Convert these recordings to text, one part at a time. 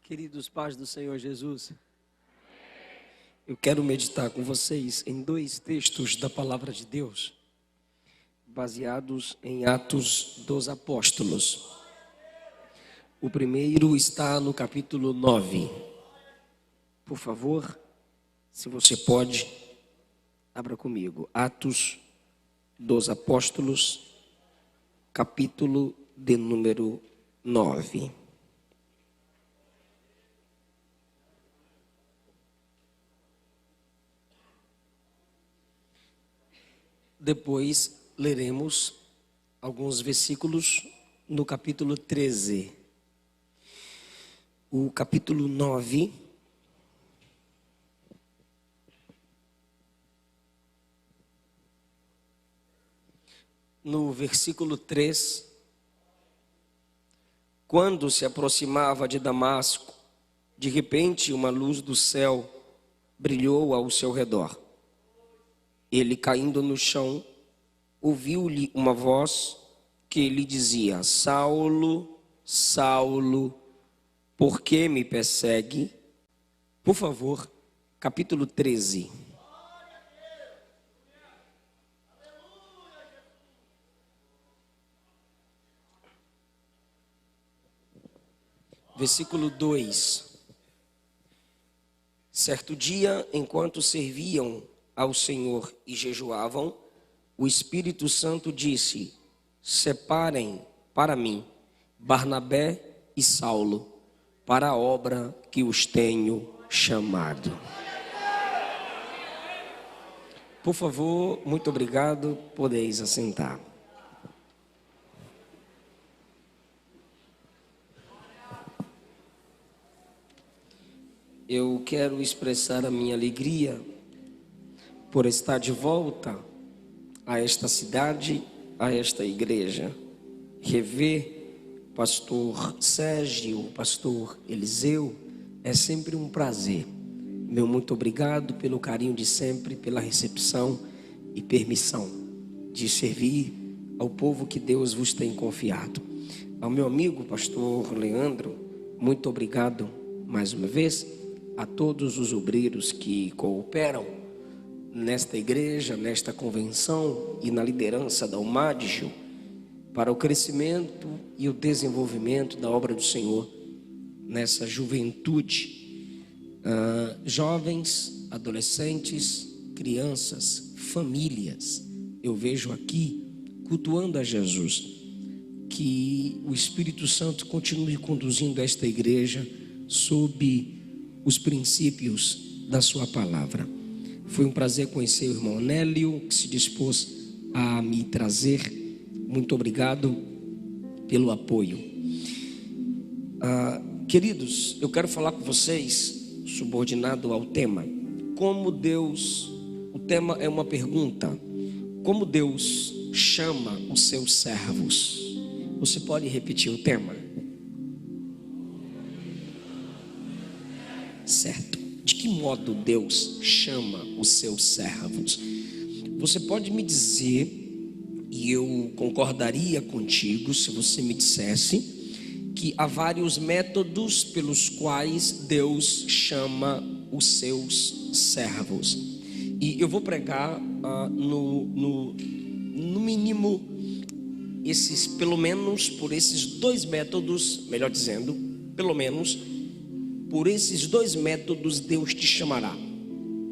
Queridos pais do Senhor Jesus, eu quero meditar com vocês em dois textos da Palavra de Deus, baseados em Atos dos Apóstolos. O primeiro está no capítulo 9. Por favor, se você pode, abra comigo. Atos dos Apóstolos, capítulo de número 9. Depois leremos alguns versículos no capítulo 13. O capítulo 9, no versículo 3, quando se aproximava de Damasco, de repente uma luz do céu brilhou ao seu redor. Ele, caindo no chão, ouviu-lhe uma voz que lhe dizia: Saulo, Saulo, por que me persegue? Por favor, capítulo 13. Versículo 2. Certo dia, enquanto serviam ao Senhor e jejuavam, o Espírito Santo disse: separem para mim Barnabé e Saulo, para a obra que os tenho chamado. Por favor, muito obrigado, podeis assentar. Eu quero expressar a minha alegria por estar de volta a esta cidade, a esta igreja, rever pastor Sérgio, pastor Eliseu, é sempre um prazer. Meu muito obrigado pelo carinho de sempre, pela recepção e permissão de servir ao povo que Deus vos tem confiado. Ao meu amigo pastor Leandro, muito obrigado mais uma vez, a todos os obreiros que cooperam nesta igreja, nesta convenção e na liderança da UMADGIL, para o crescimento e o desenvolvimento da obra do Senhor nessa juventude, jovens, adolescentes, crianças, famílias. Eu vejo aqui, cultuando a Jesus, que o Espírito Santo continue conduzindo esta igreja sob os princípios da sua palavra. Foi um prazer conhecer o irmão Nélio, que se dispôs a me trazer. Muito obrigado pelo apoio. Queridos, eu quero falar com vocês, subordinado ao tema. Como Deus, o tema é uma pergunta. Como Deus chama os seus servos? Você pode repetir o tema? Certo. De que modo Deus chama os seus servos? Você pode me dizer, e eu concordaria contigo se você me dissesse, que há vários métodos pelos quais Deus chama os seus servos. E eu vou pregar no mínimo pelo menos por esses dois métodos, melhor dizendo, pelo menos por esses dois métodos Deus te chamará.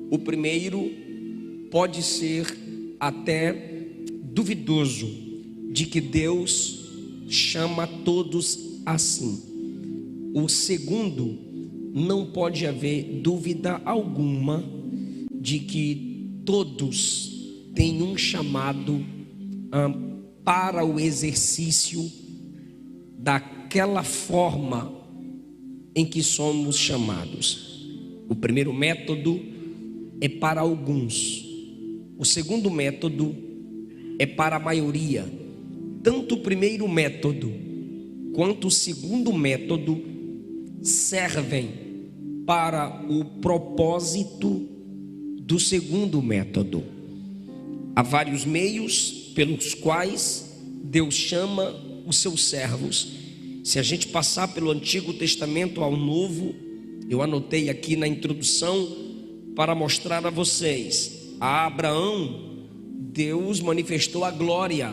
O primeiro pode ser até duvidoso de que Deus chama todos assim. O segundo, não pode haver dúvida alguma de que todos têm um chamado para o exercício daquela forma em que somos chamados. O primeiro método é para alguns. O segundo método é para a maioria. Tanto o primeiro método quanto o segundo método servem para o propósito do segundo método. Há vários meios pelos quais Deus chama os seus servos. Se a gente passar pelo Antigo Testamento ao Novo, eu anotei aqui na introdução para mostrar a vocês. A Abraão, Deus manifestou a glória.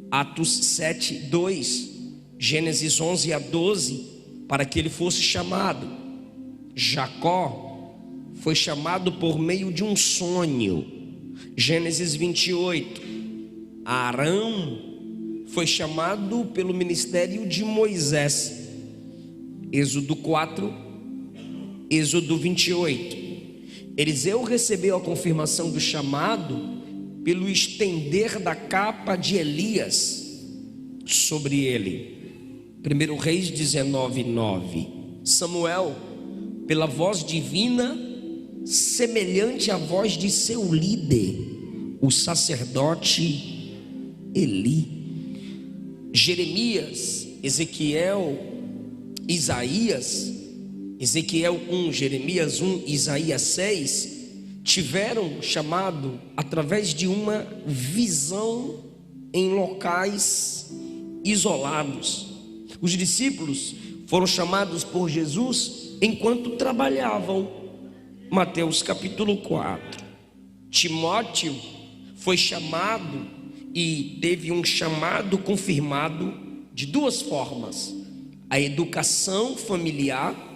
Atos 7:2, Gênesis 11-12, para que ele fosse chamado. Jacó foi chamado por meio de um sonho. Gênesis 28. Arão foi chamado pelo ministério de Moisés. Êxodo 4, Êxodo 28. Eliseu recebeu a confirmação do chamado pelo estender da capa de Elias sobre ele. 1 Reis 19:9. Samuel, pela voz divina, semelhante à voz de seu líder, o sacerdote Eli. Jeremias, Ezequiel, Isaías, Ezequiel 1, Jeremias 1, Isaías 6, tiveram chamado através de uma visão em locais isolados. Os discípulos foram chamados por Jesus enquanto trabalhavam. Mateus capítulo 4. Timóteo foi chamado e teve um chamado confirmado de duas formas: a educação familiar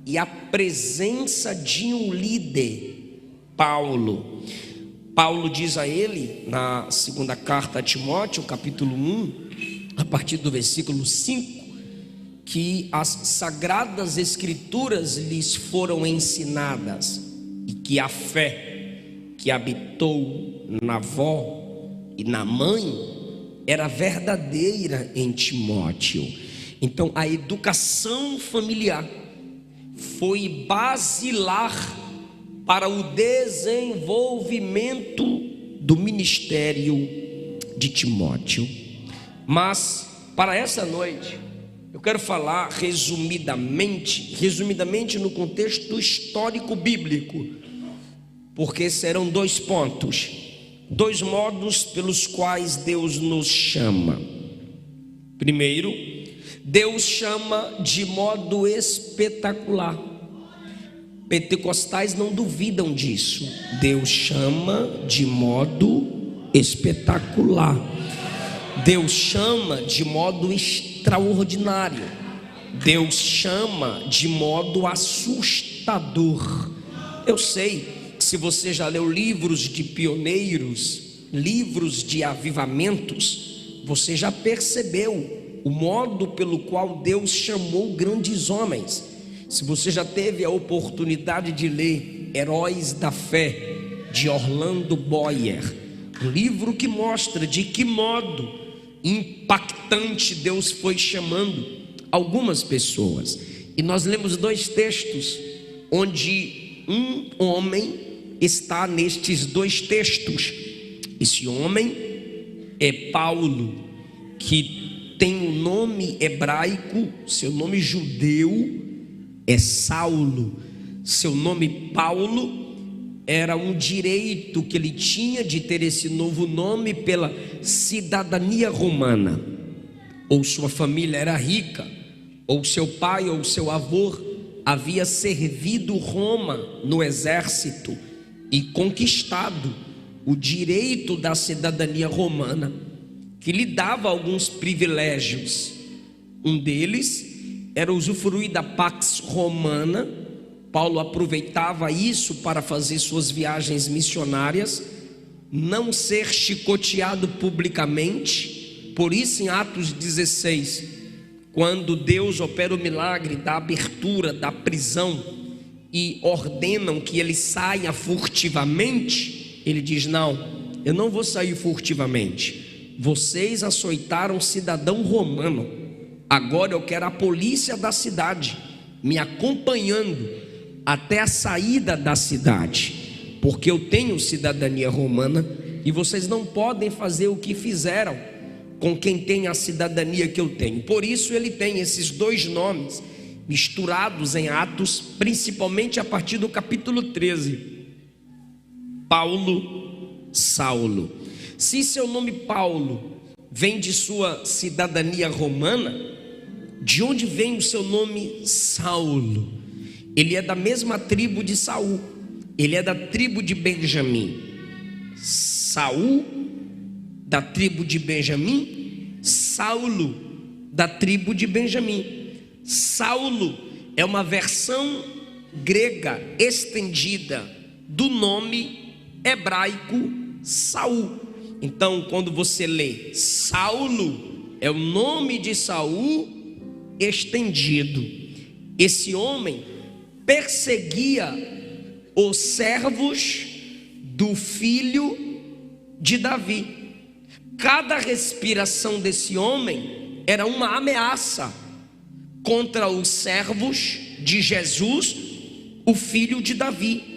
e a presença de um líder. Paulo diz a ele, na segunda carta a Timóteo, capítulo 1, a partir do versículo 5, que as sagradas escrituras lhes foram ensinadas e que a fé que habitou na avó e na mãe era verdadeira em Timóteo. Então a educação familiar foi basilar para o desenvolvimento do ministério de Timóteo. Mas para essa noite eu quero falar resumidamente no contexto histórico bíblico, porque serão 2 pontos, 2 modos pelos quais Deus nos chama. Primeiro, Deus chama de modo espetacular. Pentecostais não duvidam disso. Deus chama de modo espetacular. Deus chama de modo extraordinário. Deus chama de modo assustador. Eu sei que se você já leu livros de pioneiros, livros de avivamentos, você já percebeu o modo pelo qual Deus chamou grandes homens. Se você já teve a oportunidade de ler Heróis da Fé, de Orlando Boyer, um livro que mostra de que modo impactante Deus foi chamando algumas pessoas. E nós lemos 2 textos, onde um homem está nestes 2 textos. Esse homem é Paulo, que tem um nome hebraico, seu nome judeu é Saulo. Seu nome Paulo era um direito que ele tinha de ter esse novo nome pela cidadania romana. Ou sua família era rica, ou seu pai ou seu avô havia servido Roma no exército e conquistado o direito da cidadania romana, que lhe dava alguns privilégios. Um deles era usufruir da Pax Romana. Paulo aproveitava isso para fazer suas viagens missionárias, não ser chicoteado publicamente. Por isso, em Atos 16, quando Deus opera o milagre da abertura da prisão e ordenam que ele saia furtivamente, ele diz: não, eu não vou sair furtivamente. Vocês açoitaram cidadão romano, agora eu quero a polícia da cidade me acompanhando até a saída da cidade, porque eu tenho cidadania romana e vocês não podem fazer o que fizeram com quem tem a cidadania que eu tenho. Por isso ele tem esses 2 nomes misturados em Atos, principalmente a partir do capítulo 13. Paulo, Saulo. Se seu nome Paulo vem de sua cidadania romana, de onde vem o seu nome Saulo? Ele é da mesma tribo de Saul, ele é da tribo de Benjamim. Saul, da tribo de Benjamim, Saulo, da tribo de Benjamim. Saulo é uma versão grega estendida do nome hebraico Saul. Então, quando você lê Saulo, é o nome de Saul estendido. Esse homem perseguia os servos do filho de Davi. Cada respiração desse homem era uma ameaça contra os servos de Jesus, o filho de Davi.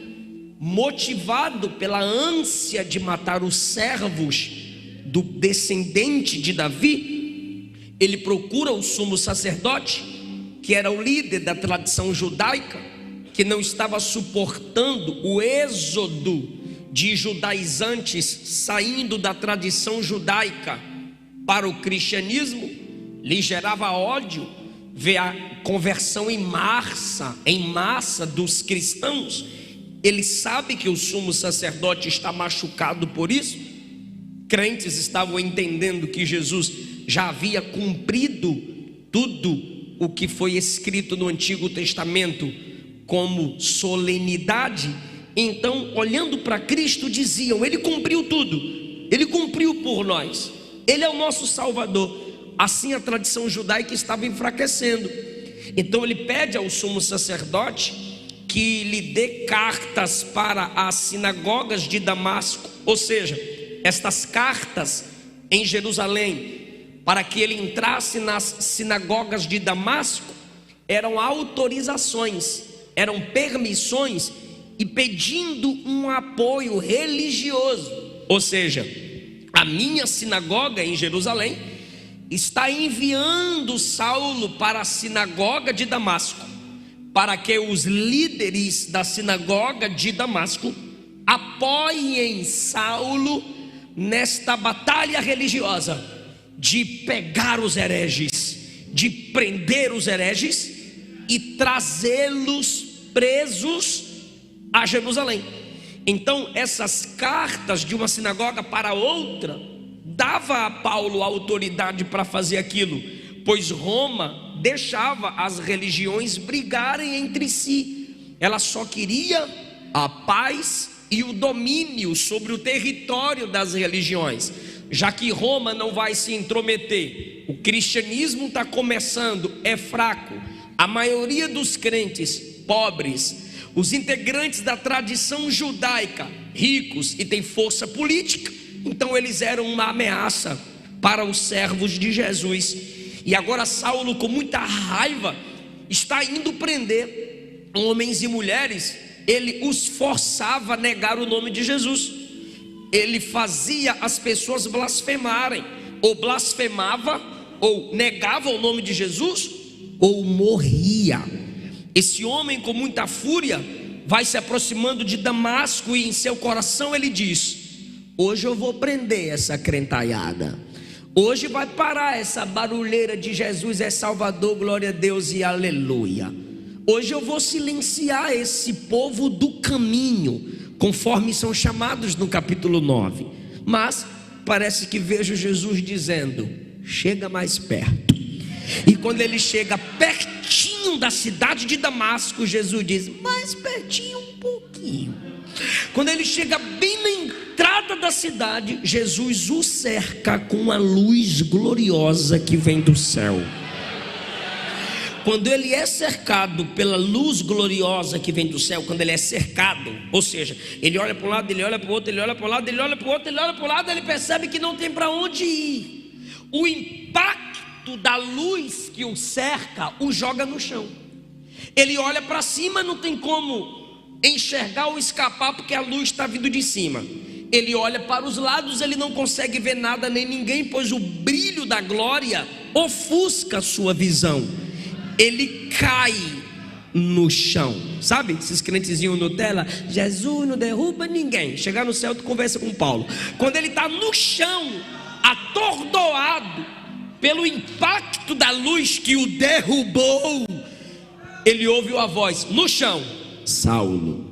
Motivado pela ânsia de matar os servos do descendente de Davi, ele procura o sumo sacerdote, que era o líder da tradição judaica, que não estava suportando o êxodo de judaizantes saindo da tradição judaica para o cristianismo. Lhe gerava ódio ver a conversão em massa dos cristãos. Ele sabe que o sumo sacerdote está machucado por isso. Crentes estavam entendendo que Jesus já havia cumprido tudo o que foi escrito no Antigo Testamento como solenidade. Então, olhando para Cristo, diziam: ele cumpriu tudo, ele cumpriu por nós, ele é o nosso Salvador. Assim a tradição judaica estava enfraquecendo. Então ele pede ao sumo sacerdote que lhe dê cartas para as sinagogas de Damasco, ou seja, estas cartas em Jerusalém, para que ele entrasse nas sinagogas de Damasco, eram autorizações, eram permissões, e pedindo um apoio religioso. Ou seja, a minha sinagoga em Jerusalém está enviando Saulo para a sinagoga de Damasco, para que os líderes da sinagoga de Damasco apoiem Saulo nesta batalha religiosa de pegar os hereges, de prender os hereges e trazê-los presos a Jerusalém. Então essas cartas de uma sinagoga para outra dava a Paulo a autoridade para fazer aquilo, pois Roma deixava as religiões brigarem entre si. Ela só queria a paz e o domínio sobre o território das religiões. Já que Roma não vai se intrometer, o cristianismo está começando, é fraco, a maioria dos crentes pobres, os integrantes da tradição judaica ricos e têm força política, então eles eram uma ameaça para os servos de Jesus. E agora Saulo, com muita raiva, está indo prender homens e mulheres. Ele os forçava a negar o nome de Jesus. Ele fazia as pessoas blasfemarem, ou blasfemava, ou negava o nome de Jesus, ou morria. Esse homem, com muita fúria, vai se aproximando de Damasco, e em seu coração ele diz: hoje eu vou prender essa crentaiada, hoje vai parar essa barulheira de Jesus é Salvador, glória a Deus e aleluia. Hoje eu vou silenciar esse povo do caminho, conforme são chamados no capítulo 9. Mas parece que vejo Jesus dizendo: chega mais perto. E quando ele chega pertinho da cidade de Damasco, Jesus diz: mais pertinho um pouquinho. Quando ele chega bem na entrada da cidade, Jesus o cerca com uma luz gloriosa que vem do céu. Quando ele é cercado pela luz gloriosa que vem do céu, quando ele é cercado, ou seja, ele olha para um lado, ele olha para o outro, ele olha para um lado, ele olha para o outro, ele olha para o lado, ele percebe que não tem para onde ir. O impacto da luz que o cerca o joga no chão. Ele olha para cima, não tem como enxergar ou escapar, porque a luz está vindo de cima. Ele olha para os lados, ele não consegue ver nada nem ninguém, pois o brilho da glória ofusca a sua visão. Ele cai no chão. Sabe, esses crentezinhos Nutella? Jesus não derruba ninguém. Chegar no céu, tu conversa com Paulo. Quando ele está no chão, atordoado, pelo impacto da luz que o derrubou, ele ouviu a voz no chão: Saulo,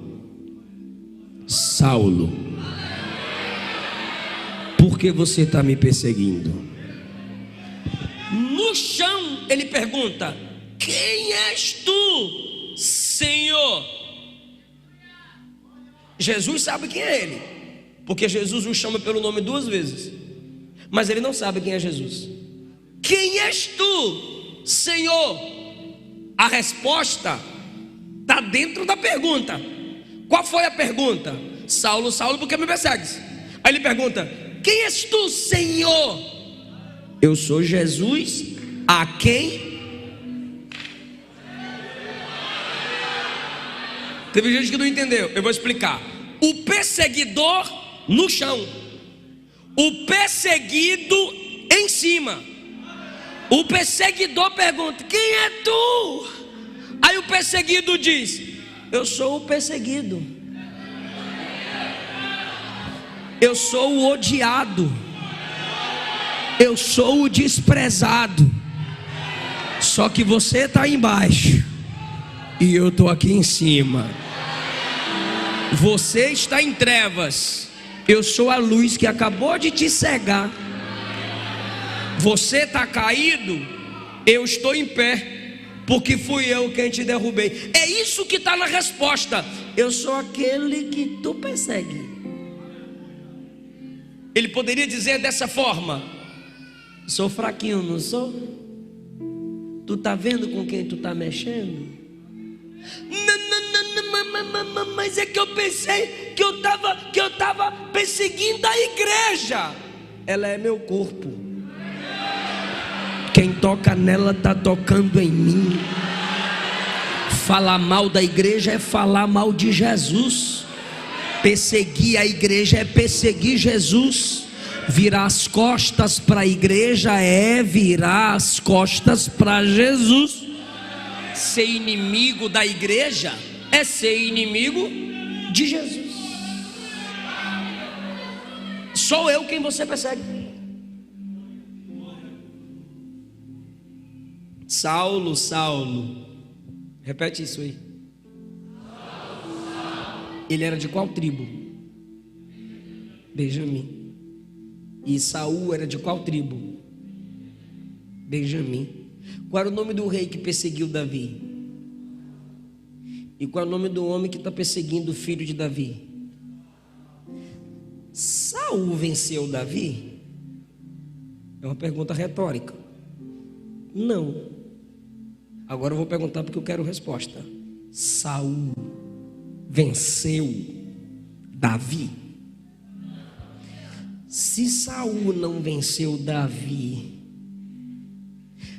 Saulo, por que você está me perseguindo? No chão ele pergunta: quem és tu, Senhor? Jesus sabe quem é ele, porque Jesus o chama pelo nome 2 vezes, mas ele não sabe quem é Jesus. Quem és tu, Senhor? A resposta está dentro da pergunta. Qual foi a pergunta? Saulo, Saulo, por que me persegues? Aí ele pergunta: quem és tu, Senhor? Eu sou Jesus, a quem? Teve gente que não entendeu, eu vou explicar. O perseguidor no chão, o perseguido em cima. O perseguidor pergunta: quem é tu? Aí o perseguido diz: eu sou o perseguido, eu sou o odiado, eu sou o desprezado. Só que você está embaixo e eu estou aqui em cima. Você está em trevas, eu sou a luz que acabou de te cegar. Você está caído, eu estou em pé, porque fui eu quem te derrubei. É isso que está na resposta: eu sou aquele que tu persegue. Ele poderia dizer dessa forma: sou fraquinho, não sou? Tu está vendo com quem tu está mexendo? Não, mas é que eu pensei que eu estava perseguindo a igreja. Ela é meu corpo. Quem toca nela está tocando em mim. Falar mal da igreja é falar mal de Jesus. Perseguir a igreja é perseguir Jesus. Virar as costas para a igreja é virar as costas para Jesus. Ser inimigo da igreja é ser inimigo de Jesus. Sou eu quem você persegue. Saulo, Saulo, repete isso aí. Ele era de qual tribo? Benjamim. E Saul era de qual tribo? Benjamim. Qual era o nome do rei que perseguiu Davi? E qual é o nome do homem que está perseguindo o filho de Davi? Saul venceu Davi? É uma pergunta retórica. Não. Agora eu vou perguntar porque eu quero resposta. Saul venceu Davi? Se Saul não venceu Davi,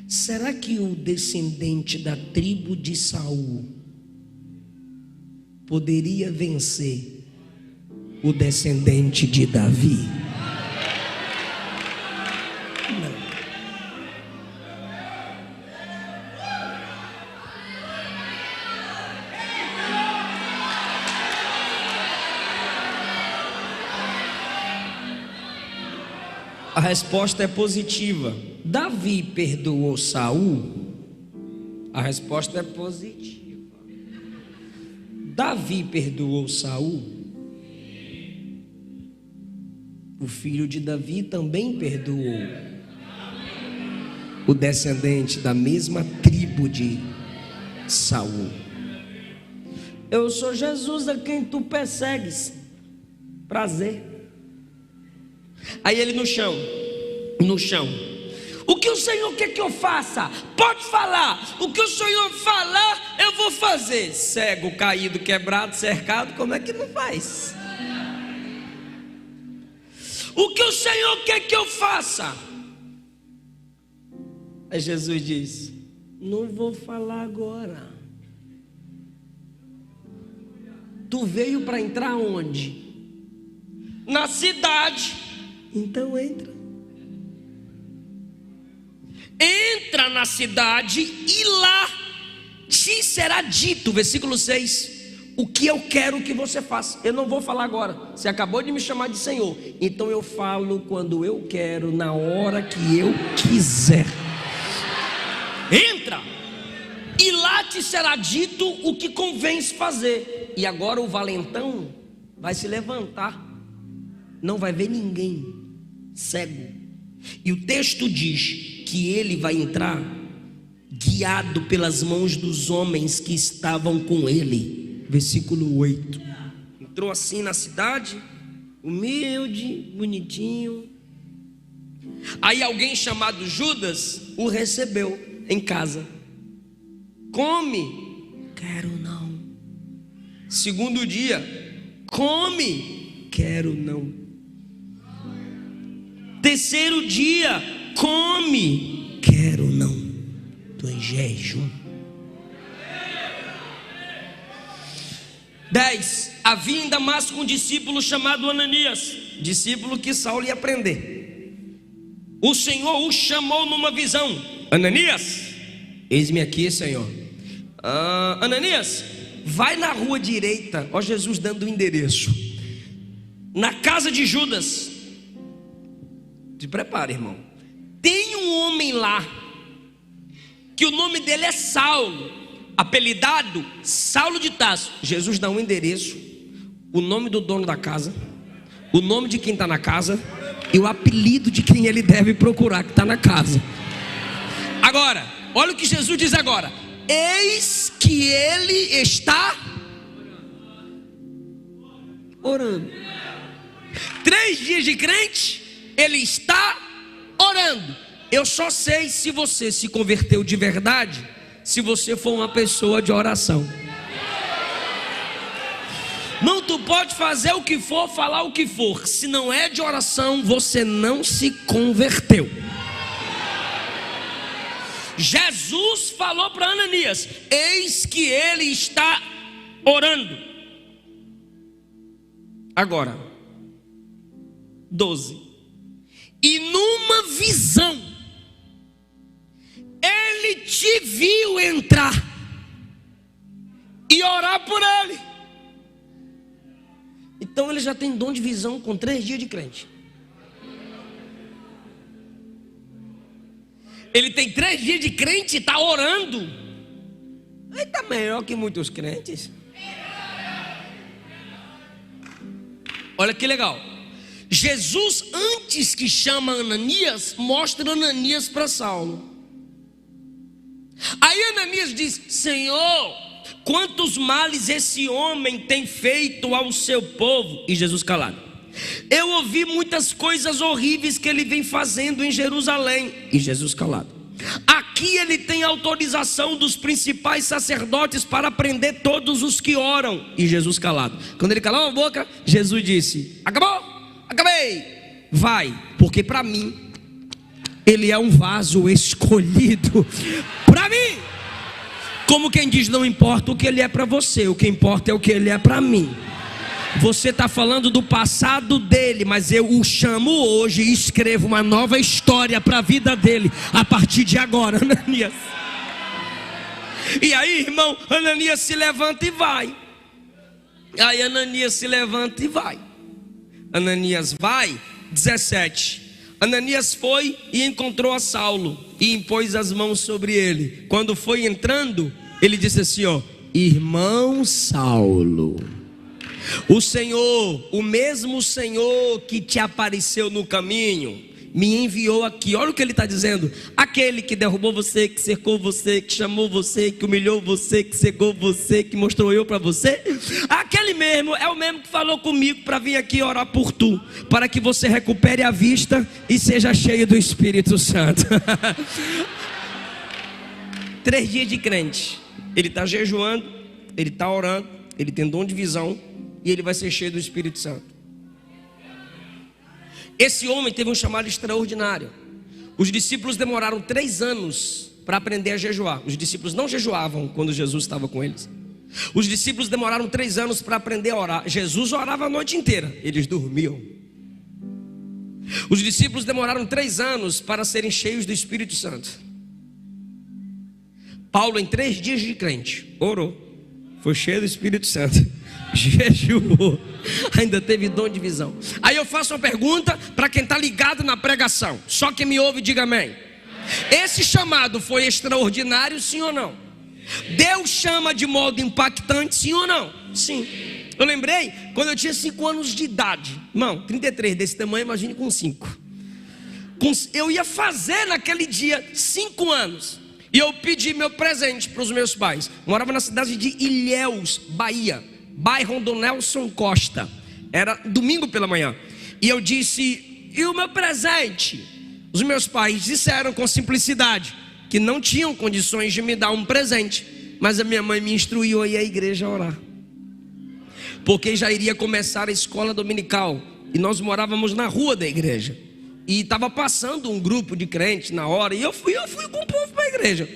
será que o descendente da tribo de Saul poderia vencer o descendente de Davi? Não. A resposta é positiva. Davi perdoou Saul? A resposta é positiva. Davi perdoou Saul? O filho de Davi também perdoou o descendente da mesma tribo de Saul. Eu sou Jesus a quem tu persegues. Prazer. Aí ele no chão. O que o Senhor quer que eu faça? Pode falar. O que o Senhor falar, eu vou fazer. Cego, caído, quebrado, cercado, como é que não faz? O que o Senhor quer que eu faça? Aí Jesus diz: não vou falar agora. Tu veio para entrar onde? Na cidade. Então entra. Entra na cidade e lá te será dito, versículo 6, o que eu quero que você faça. Eu não vou falar agora, você acabou de me chamar de Senhor, então eu falo quando eu quero, na hora que eu quiser. Entra, e lá te será dito o que convém fazer. E agora o valentão vai se levantar, não vai ver ninguém, cego. E o texto diz que ele vai entrar guiado pelas mãos dos homens que estavam com ele. Versículo 8. Entrou assim na cidade, humilde, bonitinho. Aí alguém chamado Judas o recebeu em casa. Come. Quero não. Segundo dia, come. Quero não. Terceiro dia, come. Quero não. Estou em jejum. 10. Havia em Damasco um discípulo chamado Ananias, discípulo que Saulo ia prender. O Senhor o chamou numa visão. Ananias, eis-me aqui, Senhor. Ananias, vai na rua direita. Ó, Jesus dando o endereço. Na casa de Judas. Se prepare, irmão. Tem um homem lá, que o nome dele é Saulo, apelidado Saulo de Tarso. Jesus dá um endereço, o nome do dono da casa, o nome de quem está na casa e o apelido de quem ele deve procurar que está na casa. Agora, olha o que Jesus diz agora: eis que ele está orando. 3 dias de crente, ele está orando. Eu só sei se você se converteu de verdade se você for uma pessoa de oração. Não, tu pode fazer o que for, falar o que for, se não é de oração, você não se converteu. Jesus falou para Ananias: eis que ele está orando. Agora 12. E numa visão ele te viu entrar e orar por ele. Então ele já tem dom de visão com 3 dias de crente. Ele tem 3 dias de crente e está orando. Ele está melhor que muitos crentes. Olha que legal. Jesus, antes que chama Ananias, mostra Ananias para Saulo. Aí Ananias diz: Senhor, quantos males esse homem tem feito ao seu povo? E Jesus calado: eu ouvi muitas coisas horríveis que ele vem fazendo em Jerusalém. E Jesus calado: aqui ele tem autorização dos principais sacerdotes para prender todos os que oram. E Jesus calado. Quando ele calou a boca, Jesus disse: acabou? Acabei. Vai, porque para mim ele é um vaso escolhido para mim. Como quem diz: não importa o que ele é para você, o que importa é o que ele é para mim. Você está falando do passado dele, mas eu o chamo hoje e escrevo uma nova história para a vida dele a partir de agora, Ananias. E aí, irmão, Ananias se levanta e vai. Aí Ananias se levanta e vai. Ananias vai. 17. Ananias foi e encontrou a Saulo e impôs as mãos sobre ele. Quando foi entrando, ele disse assim: ó, irmão Saulo, o Senhor, o mesmo Senhor que te apareceu no caminho, me enviou aqui. Olha o que ele está dizendo: aquele que derrubou você, que cercou você, que chamou você, que humilhou você, que cegou você, que mostrou eu para você, aquele mesmo é o mesmo que falou comigo para vir aqui orar por tu, para que você recupere a vista e seja cheio do Espírito Santo. 3 dias de crente, ele está jejuando, ele está orando, ele tem dom de visão e ele vai ser cheio do Espírito Santo. Esse homem teve um chamado extraordinário. Os discípulos demoraram 3 anos para aprender a jejuar. Os discípulos não jejuavam quando Jesus estava com eles. Os discípulos demoraram 3 anos para aprender a orar. Jesus orava a noite inteira, eles dormiam. Os discípulos demoraram 3 anos para serem cheios do Espírito Santo. Paulo, em 3 dias de crente, orou, foi cheio do Espírito Santo, jejuou, ainda teve dom de visão. Aí eu faço uma pergunta para quem está ligado na pregação, só quem me ouve diga amém. Esse chamado foi extraordinário, sim ou não? Deus chama de modo impactante, sim ou não? Sim. Eu lembrei quando eu tinha 5 anos de idade, irmão, 33 desse tamanho, imagine com 5. Eu ia fazer naquele dia 5 anos. E eu pedi meu presente para os meus pais. Morava na cidade de Ilhéus, Bahia, bairro do Nelson Costa. Era domingo pela manhã. E eu disse, e o meu presente? Os meus pais disseram com simplicidade que não tinham condições de me dar um presente. Mas a minha mãe me instruiu a ir à igreja a orar, porque já iria começar a escola dominical. E nós morávamos na rua da igreja. E estava passando um grupo de crentes na hora. E eu fui com o povo para a igreja.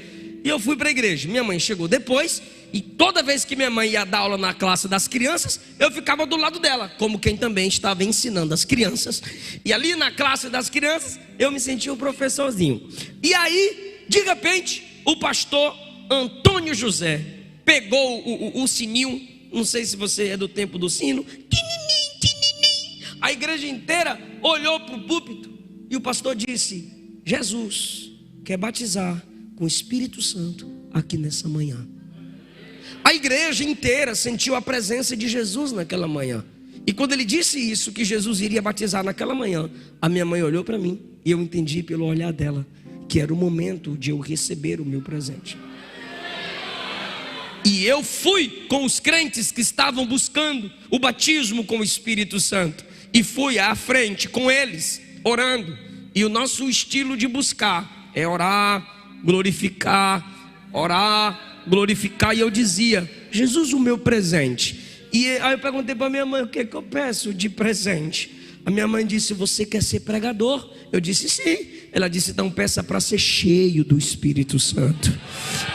E eu fui para a igreja. Minha mãe chegou depois. E toda vez que minha mãe ia dar aula na classe das crianças, eu ficava do lado dela, como quem também estava ensinando as crianças. E ali na classe das crianças, eu me sentia um professorzinho. E aí, de repente, o pastor Antônio José pegou o sininho. Não sei se você é do tempo do sino. A igreja inteira olhou para o púlpito. E o pastor disse, Jesus quer batizar com o Espírito Santo aqui nessa manhã. A igreja inteira sentiu a presença de Jesus naquela manhã. E quando ele disse isso, que Jesus iria batizar naquela manhã, a minha mãe olhou para mim e eu entendi pelo olhar dela que era o momento de eu receber o meu presente. E eu fui com os crentes que estavam buscando o batismo com o Espírito Santo. E fui à frente com eles, orando. E o nosso estilo de buscar é orar, glorificar, orar, glorificar. E eu dizia, Jesus, o meu presente. E aí eu perguntei para minha mãe, o que é que eu peço de presente? A minha mãe disse, você quer ser pregador? Eu disse, sim. Ela disse, então peça para ser cheio do Espírito Santo.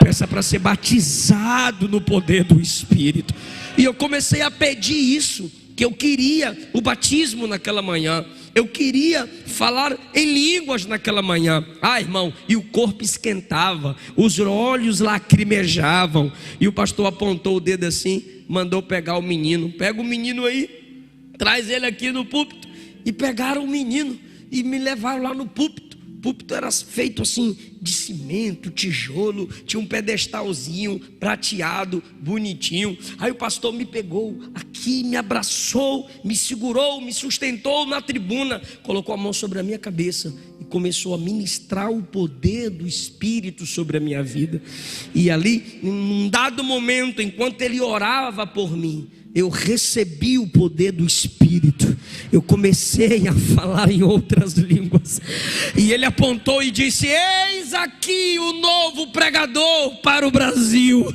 Peça para ser batizado no poder do Espírito. E eu comecei a pedir isso, que eu queria o batismo naquela manhã. Eu queria falar em línguas naquela manhã. Ah, irmão, e o corpo esquentava, os olhos lacrimejavam. E o pastor apontou o dedo assim, mandou pegar o menino. Pega o menino aí, traz ele aqui no púlpito. E pegaram o menino e me levaram lá no púlpito. O púlpito era feito assim de cimento, tijolo, tinha um pedestalzinho prateado, bonitinho. Aí o pastor me pegou aqui, me abraçou, me segurou, me sustentou na tribuna, colocou a mão sobre a minha cabeça e começou a ministrar o poder do Espírito sobre a minha vida. E ali, num dado momento, enquanto ele orava por mim, eu recebi o poder do Espírito. Eu comecei a falar em outras línguas. E ele apontou e disse, eis aqui o novo pregador para o Brasil.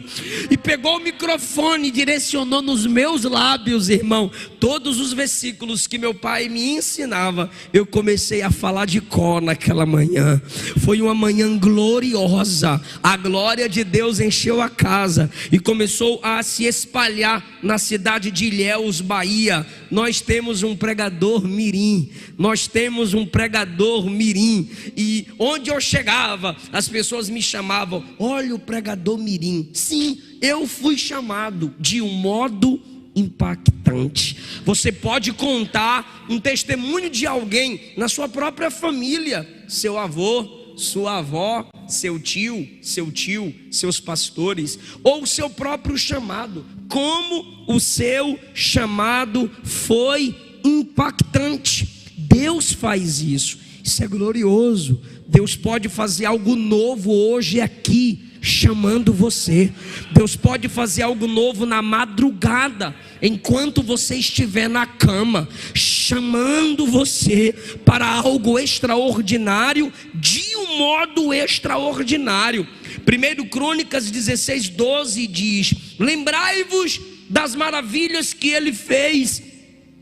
E pegou o microfone e direcionou nos meus lábios, irmão, todos os versículos que meu pai me ensinava. Eu comecei a falar de cor naquela manhã. Foi uma manhã gloriosa. A glória de Deus encheu a casa e começou a se espalhar na cidade de Ilhéus, Bahia. Nós temos um pregador mirim. Nós temos um pregador mirim. E onde eu chegava, as pessoas me chamavam, olha o pregador mirim. Sim, eu fui chamado de um modo impactante. Você pode contar um testemunho de alguém na sua própria família, seu avô, sua avó, seu tio, seus pastores, ou o seu próprio chamado. Como o seu chamado foi impactante. Deus faz isso. Isso é glorioso. Deus pode fazer algo novo hoje aqui, chamando você. Deus pode fazer algo novo na madrugada, enquanto você estiver na cama, chamando você para algo extraordinário, de um modo extraordinário. 1 Crônicas 16:12 diz, lembrai-vos das maravilhas que ele fez.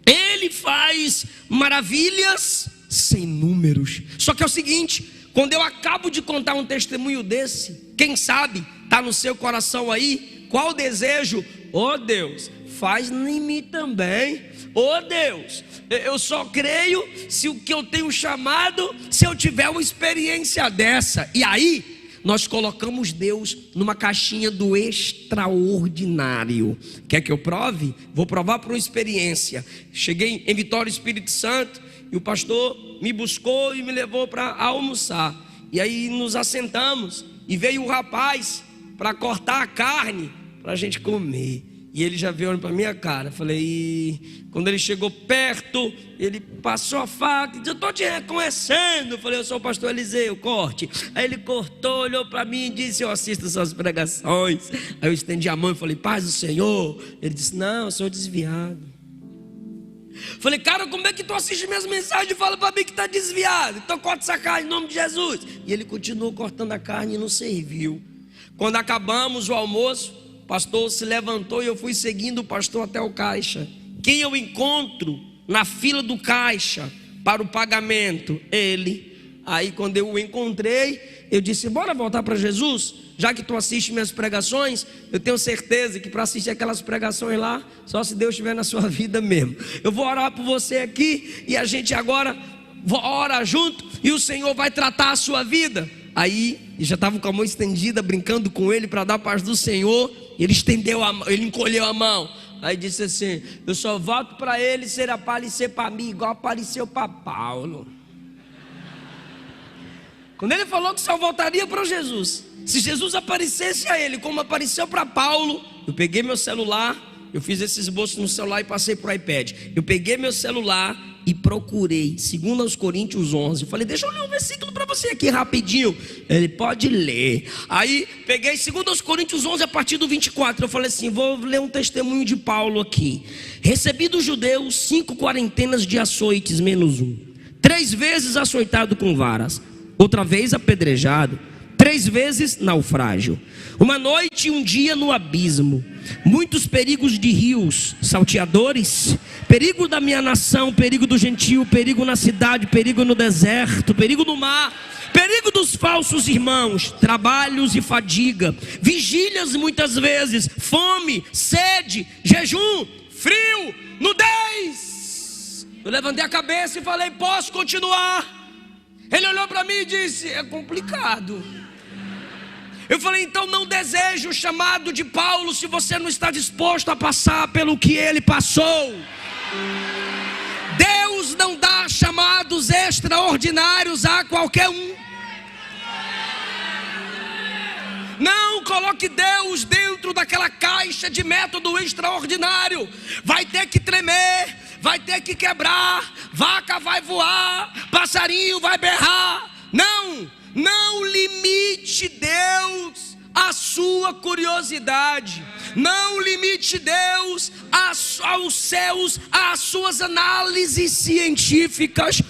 Ele faz maravilhas sem números. Só que é o seguinte, quando eu acabo de contar um testemunho desse, quem sabe está no seu coração aí, qual o desejo? Oh Deus, faz em mim também. Oh Deus, eu só creio se o que eu tenho chamado, se eu tiver uma experiência dessa. E aí nós colocamos Deus numa caixinha do extraordinário. Quer que eu prove? Vou provar por uma experiência. Cheguei em Vitória, Espírito Santo, e o pastor me buscou e me levou para almoçar. E aí nos assentamos e veio um rapaz para cortar a carne para a gente comer. E ele já veio olhando para minha cara. Falei, quando ele chegou perto, ele passou a faca e disse: eu estou te reconhecendo. Eu falei: eu sou o pastor Eliseu, corte. Aí ele cortou, olhou para mim e disse: eu assisto suas pregações. Aí eu estendi a mão e falei: paz do Senhor. Ele disse: não, eu sou desviado. Falei: cara, como é que tu assiste minhas mensagens e fala para mim que está desviado? Então corta essa carne em nome de Jesus. E ele continuou cortando a carne e não serviu. Quando acabamos o almoço, o pastor se levantou e eu fui seguindo o pastor até o caixa. Quem eu encontro na fila do caixa para o pagamento? Ele. Aí quando eu o encontrei, eu disse: bora voltar para Jesus? Já que tu assiste minhas pregações, eu tenho certeza que para assistir aquelas pregações lá, só se Deus estiver na sua vida mesmo. Eu vou orar por você aqui e a gente agora ora junto e o Senhor vai tratar a sua vida. Aí eu já estava com a mão estendida, brincando com ele para dar a paz do Senhor. Ele estendeu a mão, ele encolheu a mão. Aí disse assim: eu só volto para ele se ele aparecer para mim igual apareceu para Paulo. Quando ele falou que só voltaria para Jesus se Jesus aparecesse a ele como apareceu para Paulo, eu peguei meu celular, eu fiz esse esboço no celular e passei para o iPad. Eu peguei meu celular e procurei 2 Coríntios 11. Eu falei: deixa eu ler um versículo para você aqui rapidinho. Ele: pode ler. Aí peguei 2 Coríntios 11 a partir do 24. Eu falei assim: vou ler um testemunho de Paulo aqui. Recebi dos judeus 5 quarentenas de açoites menos 1. 3 vezes açoitado com varas, outra vez apedrejado, 3 vezes naufrágio, 1 noite e 1 dia no abismo, muitos perigos de rios, salteadores, perigo da minha nação, perigo do gentio, perigo na cidade, perigo no deserto, perigo no mar, perigo dos falsos irmãos, trabalhos e fadiga, vigílias muitas vezes, fome, sede, jejum, frio, nudez. Eu levantei a cabeça e falei: posso continuar? Ele olhou para mim e disse: é complicado. Eu falei: então não deseje o chamado de Paulo se você não está disposto a passar pelo que ele passou. Deus não dá chamados extraordinários a qualquer um. Não coloque Deus dentro daquela caixa de método extraordinário. Vai ter que tremer, vai ter que quebrar, vaca vai voar, passarinho vai berrar. Não limite Deus à sua curiosidade. Não limite Deus aos céus, às suas análises científicas.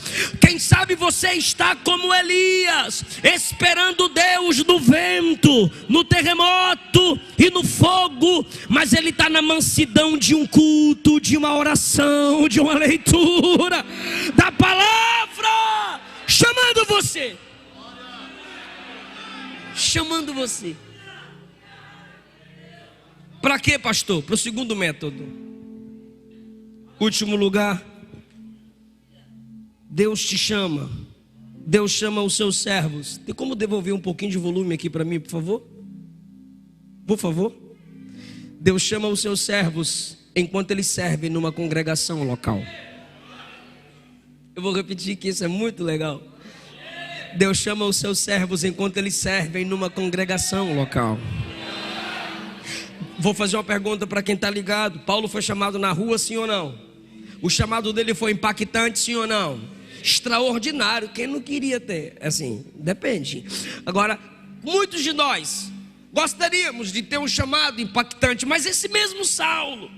Quem sabe você está como Elias, esperando Deus no vento, no terremoto e no fogo, mas ele está na mansidão de um culto, de uma oração, de uma leitura da palavra, chamando você. Chamando você. Para quê, pastor? Para o segundo método. Último lugar. Deus te chama. Deus chama os seus servos. Tem como devolver um pouquinho de volume aqui para mim, por favor? Por favor. Deus chama os seus servos enquanto eles servem numa congregação local. Eu vou repetir que isso é muito legal. Deus chama os seus servos enquanto eles servem numa congregação local. Vou fazer uma pergunta para quem está ligado. Paulo foi chamado na rua, sim ou não? O chamado dele foi impactante, sim ou não? Extraordinário. Quem não queria ter? Assim, depende. Agora, muitos de nós gostaríamos de ter um chamado impactante, mas esse mesmo Saulo,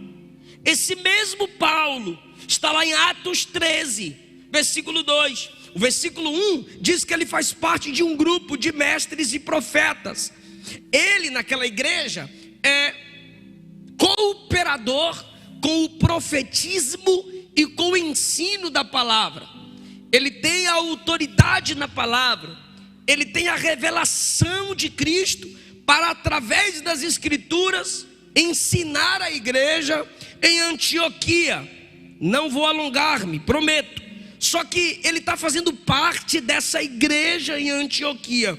esse mesmo Paulo, está lá em Atos 13, versículo 2. O versículo 1 diz que ele faz parte de um grupo de mestres e profetas. Ele, naquela igreja, é cooperador com o profetismo e com o ensino da palavra. Ele tem a autoridade na palavra. Ele tem a revelação de Cristo para, através das escrituras, ensinar a igreja em Antioquia. Não vou alongar-me, prometo. Só que ele está fazendo parte dessa igreja em Antioquia.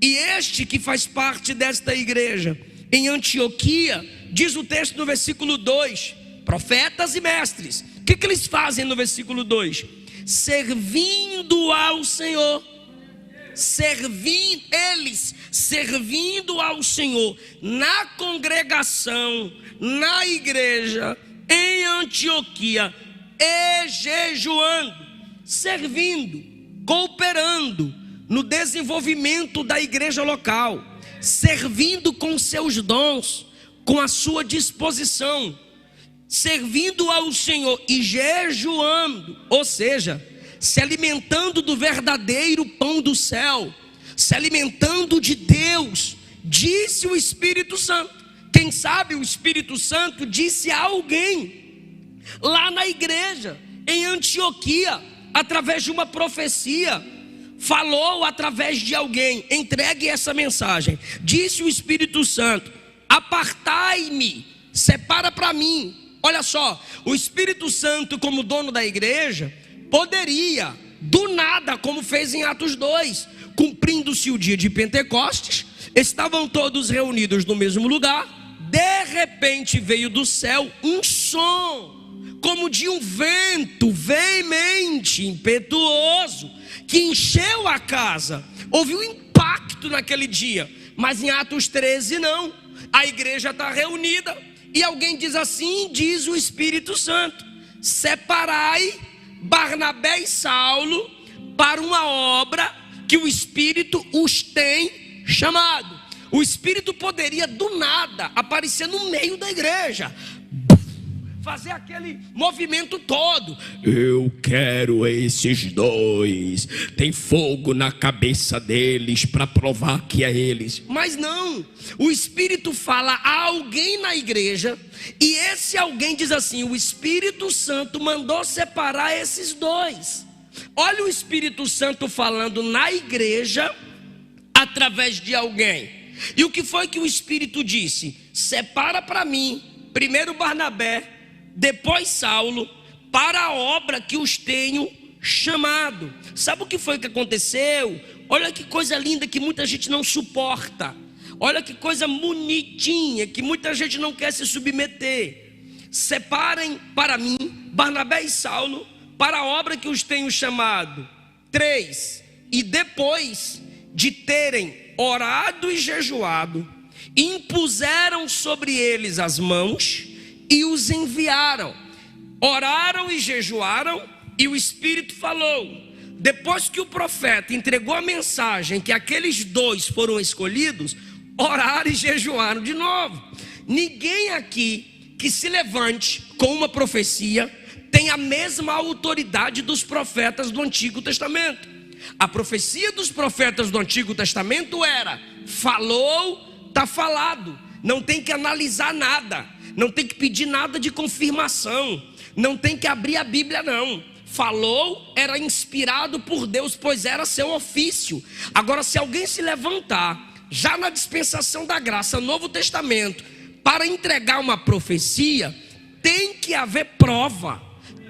E este que faz parte desta igreja em Antioquia, diz o texto no versículo 2, profetas e mestres, o que eles fazem no versículo 2? Servindo ao Senhor, servindo ao Senhor, na congregação, na igreja, em Antioquia, e jejuando, servindo, cooperando no desenvolvimento da igreja local, servindo com seus dons, com a sua disposição, servindo ao Senhor e jejuando, ou seja, se alimentando do verdadeiro pão do céu, se alimentando de Deus, disse o Espírito Santo. Quem sabe o Espírito Santo disse a alguém lá na igreja em Antioquia, através de uma profecia, falou através de alguém, entregue essa mensagem. Disse o Espírito Santo: apartai-me, separa para mim. Olha só, o Espírito Santo, como dono da igreja, poderia, do nada, como fez em Atos 2, cumprindo-se o dia de Pentecostes, estavam todos reunidos no mesmo lugar, de repente veio do céu um som, como de um vento veemente, impetuoso, que encheu a casa. Houve um impacto naquele dia, mas em Atos 13 não. A igreja está reunida e alguém diz assim, diz o Espírito Santo: separai Barnabé e Saulo para uma obra que o Espírito os tem chamado. O Espírito poderia do nada aparecer no meio da igreja, fazer aquele movimento todo. Eu quero esses dois. Tem fogo na cabeça deles para provar que é eles. Mas não. O Espírito fala a alguém na igreja e esse alguém diz assim: o Espírito Santo mandou separar esses dois. Olha o Espírito Santo falando na igreja através de alguém. E o que foi que o Espírito disse? Separa para mim primeiro Barnabé, depois Saulo, para a obra que os tenho chamado. Sabe o que foi que aconteceu? Olha que coisa linda que muita gente não suporta. Olha que coisa bonitinha que muita gente não quer se submeter. Separem para mim Barnabé e Saulo para a obra que os tenho chamado. 3. E depois de terem orado e jejuado, impuseram sobre eles as mãos e os enviaram. Oraram e jejuaram e o Espírito falou. Depois que o profeta entregou a mensagem que aqueles dois foram escolhidos, oraram e jejuaram de novo. Ninguém aqui que se levante com uma profecia tem a mesma autoridade dos profetas do Antigo Testamento. A profecia dos profetas do Antigo Testamento era: falou, está falado. Não tem que analisar nada, não tem que pedir nada de confirmação, não tem que abrir a Bíblia não. Falou, era inspirado por Deus, pois era seu ofício. Agora, se alguém se levantar, já na dispensação da graça, Novo Testamento, para entregar uma profecia, tem que haver prova,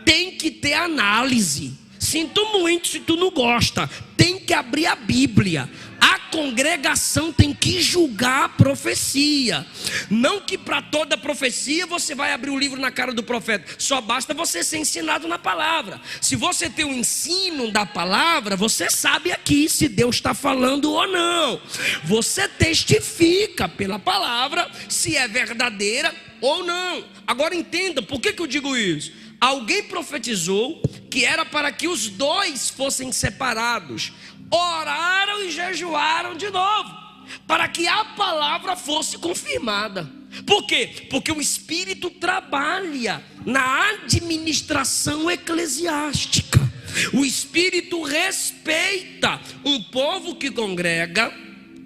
tem que ter análise. Sinto muito se tu não gosta, tem que abrir a Bíblia. A congregação tem que julgar a profecia. Não que para toda profecia você vai abrir o livro na cara do profeta. Só basta você ser ensinado na palavra. Se você tem o ensino da palavra, você sabe aqui se Deus está falando ou não. Você testifica pela palavra se é verdadeira ou não. Agora entenda, por que eu digo isso? Alguém profetizou que era para que os dois fossem separados. Oraram e jejuaram de novo, para que a palavra fosse confirmada. Por quê? Porque o Espírito trabalha na administração eclesiástica. O Espírito respeita um povo que congrega.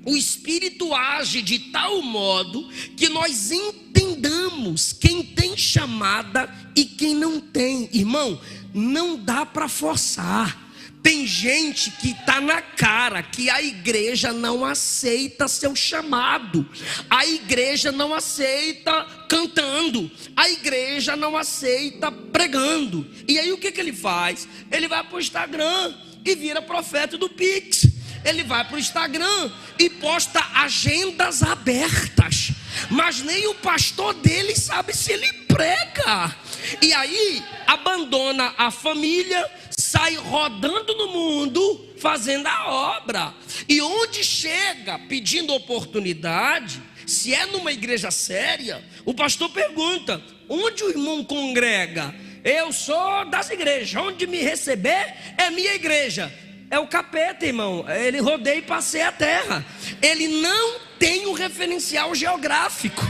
O Espírito age de tal modo que nós entendamos quem tem chamada e quem não tem. Irmão, não dá para forçar. Tem gente que está na cara que a igreja não aceita seu chamado. A igreja não aceita cantando. A igreja não aceita pregando. E aí o que ele faz? Ele vai para o Instagram e vira profeta do Pix. ele vai para o Instagram e posta agendas abertas, mas nem o pastor dele sabe se ele prega. E aí abandona a família, sai rodando no mundo fazendo a obra. E onde chega pedindo oportunidade, se é numa igreja séria, o pastor pergunta: onde o irmão congrega? Eu sou das igrejas, onde me receber é minha igreja. É o capeta, irmão. Ele rodeia e passeia a terra. Ele não tem um referencial geográfico,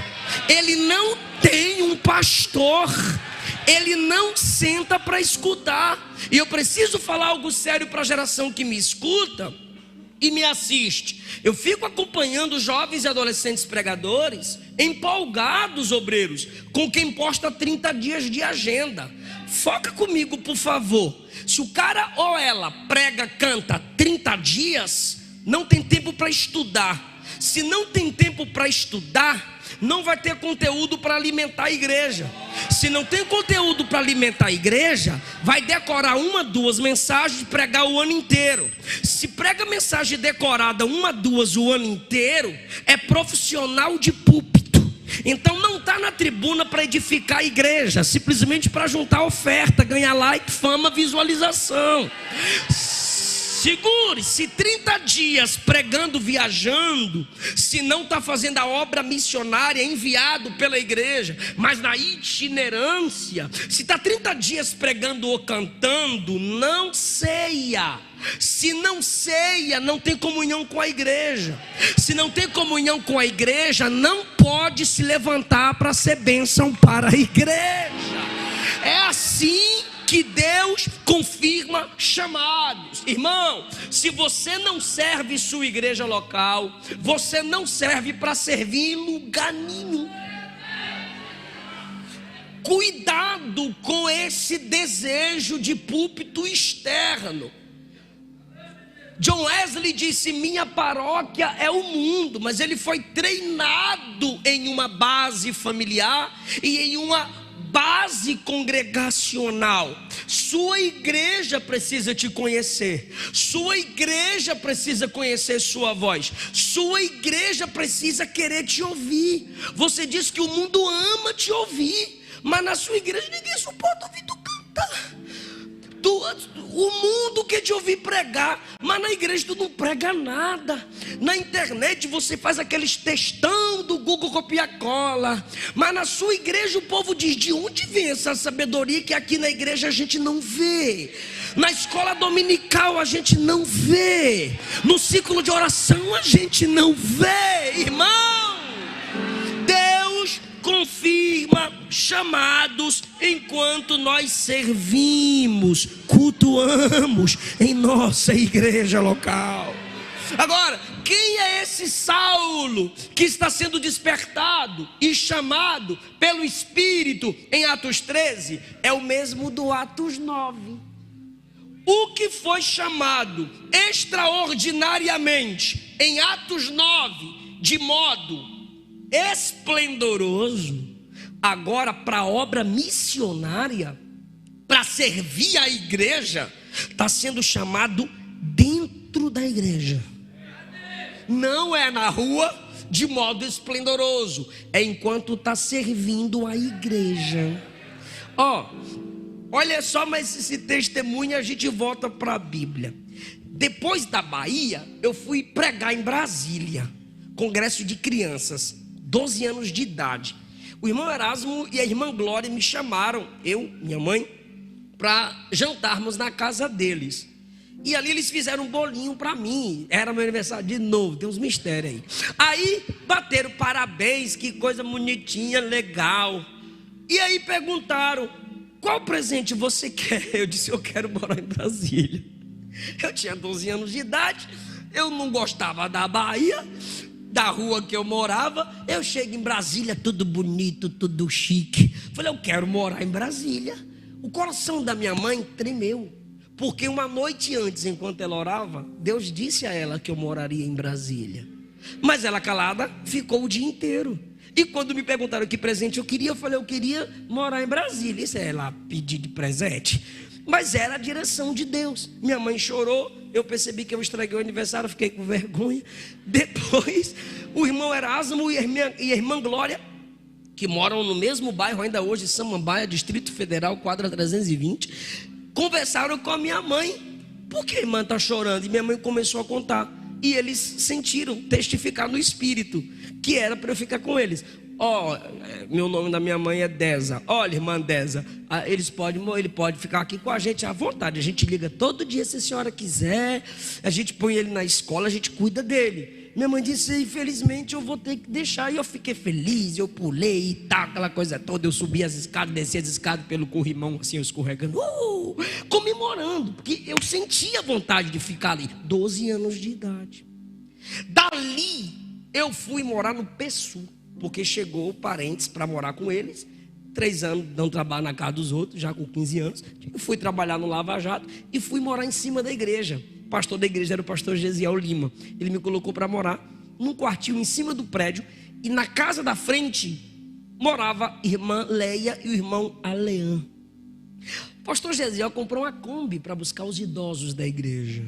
ele não tem um pastor, ele não senta para escutar. E eu preciso falar algo sério para a geração que me escuta e me assiste. Eu fico acompanhando jovens e adolescentes pregadores, empolgados, obreiros, com quem posta 30 dias de agenda. Foca comigo, por favor. Se o cara ou ela prega, canta 30 dias, não tem tempo para estudar. Se não tem tempo para estudar, não vai ter conteúdo para alimentar a igreja. Se não tem conteúdo para alimentar a igreja, vai decorar 1, 2 mensagens e pregar o ano inteiro. Se prega mensagem decorada 1, 2 o ano inteiro, é profissional de púlpito. Então não está na tribuna para edificar a igreja, simplesmente para juntar oferta, ganhar like, fama, visualização. Segure-se 30 dias pregando, viajando, se não está fazendo a obra missionária, enviado pela igreja, mas na itinerância. Se está 30 dias pregando ou cantando, não ceia. Se não ceia, não tem comunhão com a igreja. Se não tem comunhão com a igreja, não pode se levantar para ser bênção para a igreja. É assim que Deus confirma chamados. Irmão, se você não serve sua igreja local, você não serve para servir em lugar nenhum. Cuidado com esse desejo de púlpito externo. John Wesley disse: minha paróquia é o mundo. Mas ele foi treinado em uma base familiar e em uma base congregacional. Sua igreja precisa te conhecer, sua igreja precisa conhecer sua voz, sua igreja precisa querer te ouvir. Você diz que o mundo ama te ouvir, mas na sua igreja ninguém suporta ouvir tu cantar. O mundo quer te ouvir pregar, mas na igreja tu não prega nada. Na internet você faz aqueles textão do Google copia-cola, mas na sua igreja o povo diz: de onde vem essa sabedoria que aqui na igreja a gente não vê? Na escola dominical a gente não vê, no ciclo de oração a gente não vê. Irmão, Deus confirma chamados enquanto nós servimos, cultuamos em nossa igreja local. Agora, quem é esse Saulo que está sendo despertado e chamado pelo Espírito em Atos 13? É o mesmo do Atos 9. O que foi chamado extraordinariamente em Atos 9 de modo esplendoroso, agora para a obra missionária, para servir a igreja, está sendo chamado dentro da igreja. Não é na rua de modo esplendoroso, é enquanto está servindo a igreja. Olha só, mas esse testemunho a gente volta para a Bíblia. Depois da Bahia, eu fui pregar em Brasília, congresso de crianças, 12 anos de idade. O irmão Erasmo e a irmã Glória me chamaram, eu, minha mãe, para jantarmos na casa deles. E ali eles fizeram um bolinho para mim. Era meu aniversário de novo, tem uns mistérios aí. Aí bateram parabéns, que coisa bonitinha, legal. E aí perguntaram: qual presente você quer? Eu disse: eu quero morar em Brasília. Eu tinha 12 anos de idade, eu não gostava da Bahia, da rua que eu morava. Eu chego em Brasília, tudo bonito, tudo chique. Falei: eu quero morar em Brasília. O coração da minha mãe tremeu, porque uma noite antes, enquanto ela orava, Deus disse a ela que eu moraria em Brasília. Mas ela, calada, ficou o dia inteiro. E quando me perguntaram que presente eu queria, eu falei: eu queria morar em Brasília. Isso é lá pedir de presente, mas era a direção de Deus. Minha mãe chorou eu percebi que eu estraguei o aniversário, eu fiquei com vergonha. Depois, o irmão Erasmo e a irmã Glória, que moram no mesmo bairro ainda hoje, Samambaia, Distrito Federal, quadra 320, conversaram com a minha mãe. Por que a irmã está chorando? E minha mãe começou a contar. E eles sentiram, testificar no espírito, que era para eu ficar com eles. Meu nome da minha mãe é Deza. Olha, irmã Deza, ele pode ficar aqui com a gente à vontade. A gente liga todo dia se a senhora quiser. A gente põe ele na escola, a gente cuida dele. Minha mãe disse, infelizmente eu vou ter que deixar. E eu fiquei feliz, eu pulei e tal, aquela coisa toda. Eu subi as escadas, desci as escadas pelo corrimão, assim, eu escorregando, comemorando, porque eu sentia vontade de ficar ali. 12 anos de idade. Dali eu fui morar no Pessu, porque chegou parentes para morar com eles. 3 anos dando trabalho na casa dos outros, já com 15 anos. Eu fui trabalhar no Lava Jato e fui morar em cima da igreja. O pastor da igreja era o pastor Gesiel Lima. Ele me colocou para morar num quartinho em cima do prédio. E na casa da frente morava a irmã Leia e o irmão Aleã. O pastor Gesiel comprou uma Kombi para buscar os idosos da igreja.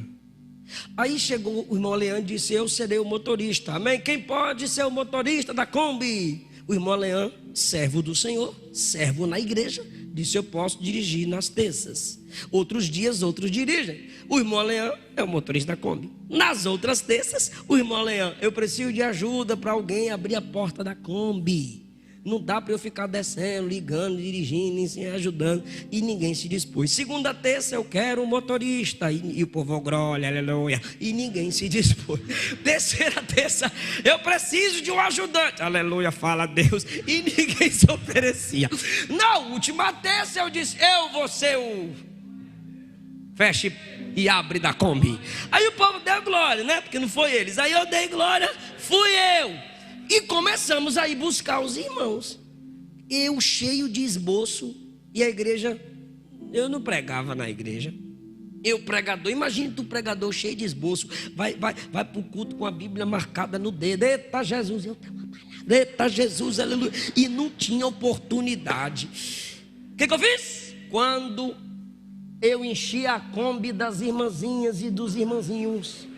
Aí chegou o irmão Aleã e disse, eu serei o motorista. Amém? Quem pode ser o motorista da Kombi? O irmão Aleã, servo do Senhor, servo na igreja, disse, eu posso dirigir nas terças. Outros dias, outros dirigem. O irmão Aleã é o motorista da Kombi. Nas outras terças, o irmão Aleã, eu preciso de ajuda para alguém abrir a porta da Kombi. Não dá para eu ficar descendo, ligando, dirigindo, assim, ajudando. E ninguém se dispôs. Segunda terça eu quero um motorista. E o povo glória, aleluia. E ninguém se dispôs. Terceira terça eu preciso de um ajudante. Aleluia, fala Deus. E ninguém se oferecia. Na última terça eu disse, eu vou ser o... Feche e abre da Kombi. Aí o povo deu glória, né? Porque não foi eles. Aí eu dei glória, fui eu. E começamos a ir buscar os irmãos. Eu cheio de esboço. E a igreja, eu não pregava na igreja. Eu pregador, imagina tu pregador cheio de esboço. Vai para o culto com a Bíblia marcada no dedo. Eita Jesus, eu tenho uma palavra. Eita Jesus, aleluia. E não tinha oportunidade. O que eu fiz? Quando eu enchi a Kombi das irmãzinhas e dos irmãzinhos,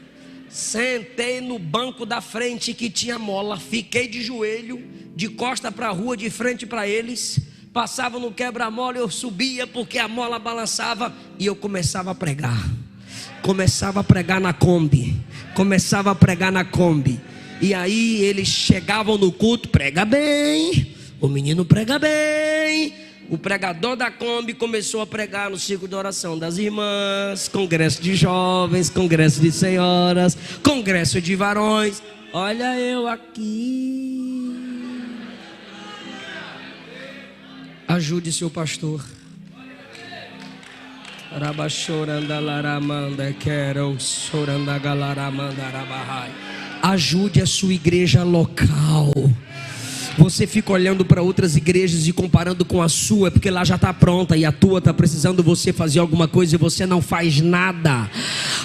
sentei no banco da frente que tinha mola, fiquei de joelho, de costa para a rua, de frente para eles. Passava no quebra-mola, eu subia porque a mola balançava e eu começava a pregar. Começava a pregar na Kombi. Começava a pregar na Kombi. E aí eles chegavam no culto, prega bem, o menino prega bem. O pregador da Kombi começou a pregar no círculo de oração das irmãs, congresso de jovens, congresso de senhoras, congresso de varões. Olha eu aqui. Ajude seu pastor. Ajude a sua igreja local. Você fica olhando para outras igrejas e comparando com a sua, porque lá já está pronta e a tua está precisando você fazer alguma coisa e você não faz nada.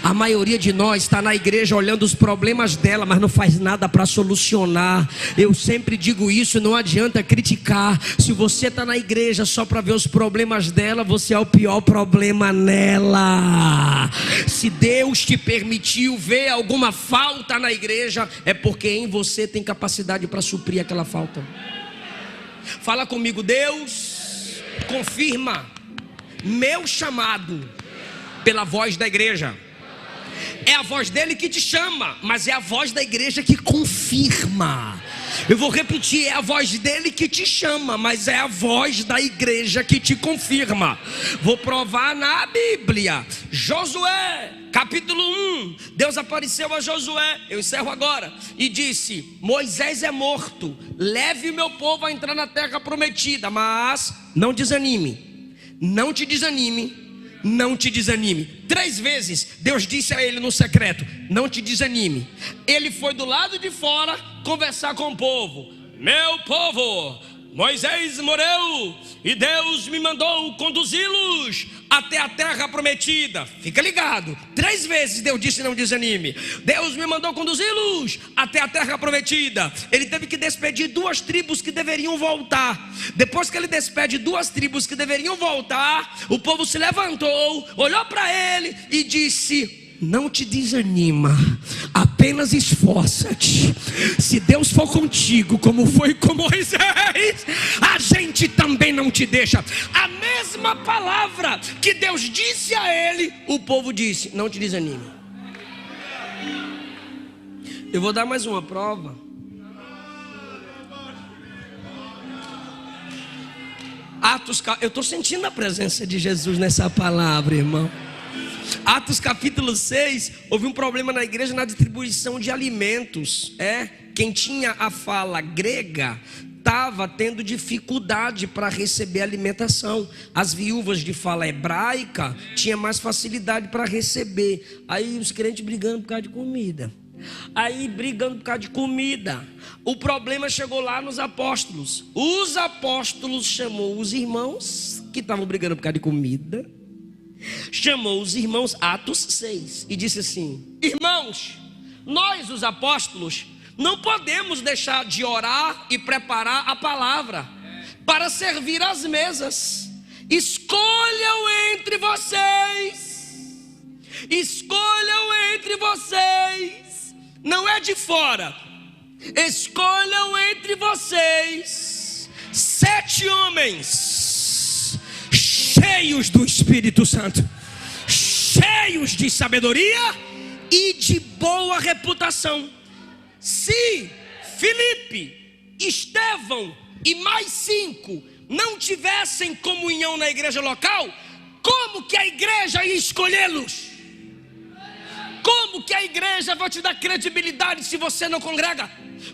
A maioria de nós está na igreja olhando os problemas dela, mas não faz nada para solucionar. Eu sempre digo isso, não adianta criticar. Se você está na igreja só para ver os problemas dela, você é o pior problema nela. Se Deus te permitiu ver alguma falta na igreja, é porque em você tem capacidade para suprir aquela falta. Fala comigo, Deus confirma meu chamado pela voz da igreja. É a voz dele que te chama, mas é a voz da igreja que confirma. Eu vou repetir, é a voz dele que te chama, mas é a voz da igreja que te confirma. Vou provar na Bíblia. Josué, capítulo 1. Deus apareceu a Josué, eu encerro agora, e disse: Moisés é morto, leve o meu povo a entrar na terra prometida. Mas não desanime, não te desanime, não te desanime. 3 vezes Deus disse a ele no secreto: não te desanime. Ele foi do lado de fora conversar com o povo. Meu povo, Moisés morreu e Deus me mandou conduzi-los até a terra prometida. Fica ligado, 3 vezes Deus disse: não desanime. Deus me mandou conduzi-los até a terra prometida. Ele teve que despedir 2 tribos que deveriam voltar. Depois que ele despede 2 tribos que deveriam voltar, o povo se levantou, olhou para ele e disse: não te desanima, apenas esforça-te. Se Deus for contigo, como foi com Moisés, a gente também não te deixa. A mesma palavra que Deus disse a ele, o povo disse: não te desanime. Eu vou dar mais uma prova. Atos, eu estou sentindo a presença de Jesus nessa palavra, irmão. Atos capítulo 6, houve um problema na igreja na distribuição de alimentos. Quem tinha a fala grega estava tendo dificuldade para receber alimentação. As viúvas de fala hebraica tinham mais facilidade para receber. Aí os crentes brigando por causa de comida. O problema chegou lá nos apóstolos. Os apóstolos chamou os irmãos que estavam brigando por causa de comida. Chamou os irmãos, Atos 6, e disse assim: irmãos, nós os apóstolos não podemos deixar de orar e preparar a palavra para servir às mesas. Escolham entre vocês, não é de fora, escolham entre vocês 7 homens cheios do Espírito Santo, cheios de sabedoria e de boa reputação. Se Filipe, Estevão e mais 5 não tivessem comunhão na igreja local, como que a igreja ia escolhê-los? Como que a igreja vai te dar credibilidade se você não congrega?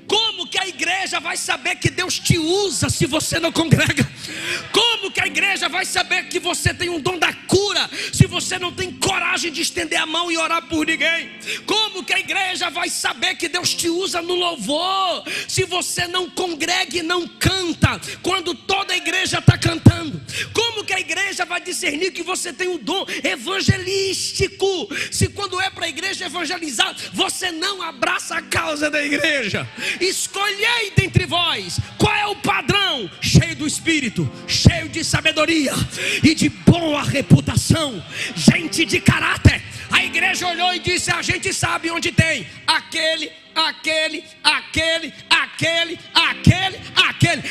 Como que a igreja vai saber que Deus te usa se você não congrega? Como que a igreja vai saber que você tem um dom da cura se você não tem coragem de estender a mão e orar por ninguém? Como que a igreja vai saber que Deus te usa no louvor se você não congrega e não canta quando toda a igreja está cantando? Como que a igreja vai discernir que você tem um dom evangelístico se quando é para a igreja evangelizar você não abraça a causa da igreja? Escolhei dentre vós qual é o padrão: cheio do Espírito, cheio de sabedoria e de boa reputação, gente de caráter. A igreja olhou e disse: a gente sabe onde tem aquele.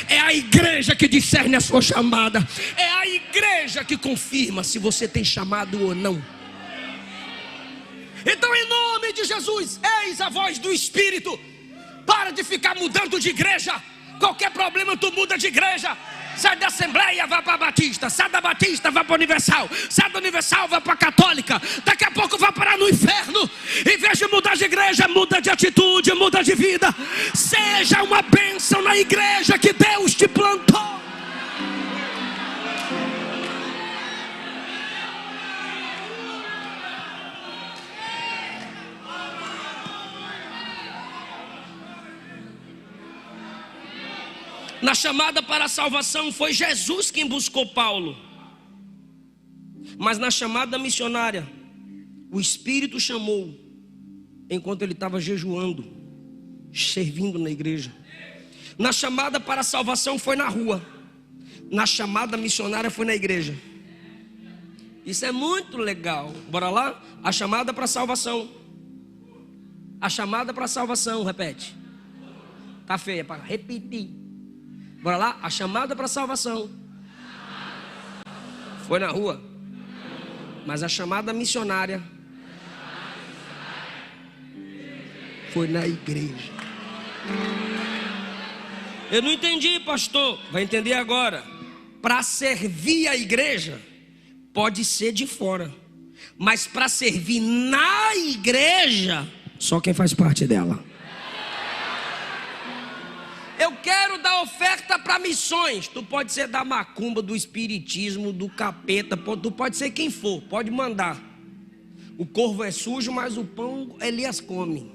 É a igreja que discerne a sua chamada. É a igreja que confirma se você tem chamado ou não. Então, em nome de Jesus, eis a voz do Espírito. Para de ficar mudando de igreja. Qualquer problema tu muda de igreja. Sai da Assembleia, vai para a Batista. Sai da Batista, vai para a Universal. Sai da Universal, vai para a Católica. Daqui a pouco vai parar no inferno. Em vez de mudar de igreja, muda de atitude, muda de vida. Seja uma bênção na igreja que Deus te plantou. Na chamada para a salvação foi Jesus quem buscou Paulo. Mas na chamada missionária, o Espírito chamou enquanto ele estava jejuando, servindo na igreja. Na chamada para a salvação foi na rua. Na chamada missionária foi na igreja. Isso é muito legal. Bora lá? A chamada para a salvação. A chamada para a salvação, repete. Tá feia para repetir. Bora lá, a chamada para a salvação foi na rua. Mas a chamada missionária foi na igreja. Eu não entendi, pastor. Vai entender agora. Para servir a igreja pode ser de fora, mas para servir na igreja só quem faz parte dela. Eu quero dar oferta para missões. Tu pode ser da macumba, do espiritismo, do capeta. Tu pode ser quem for, pode mandar. O corvo é sujo, mas o pão Elias come.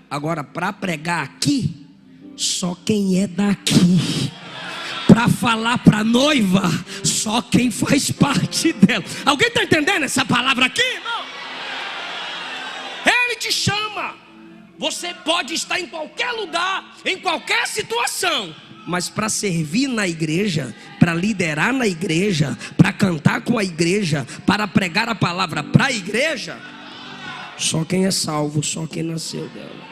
Agora, para pregar aqui, só quem é daqui. Para falar para a noiva, só quem faz parte dela. Alguém está entendendo essa palavra aqui, irmão? Ele te chama. Você pode estar em qualquer lugar, em qualquer situação, mas para servir na igreja, para liderar na igreja, para cantar com a igreja, para pregar a palavra para a igreja, só quem é salvo, só quem nasceu dela.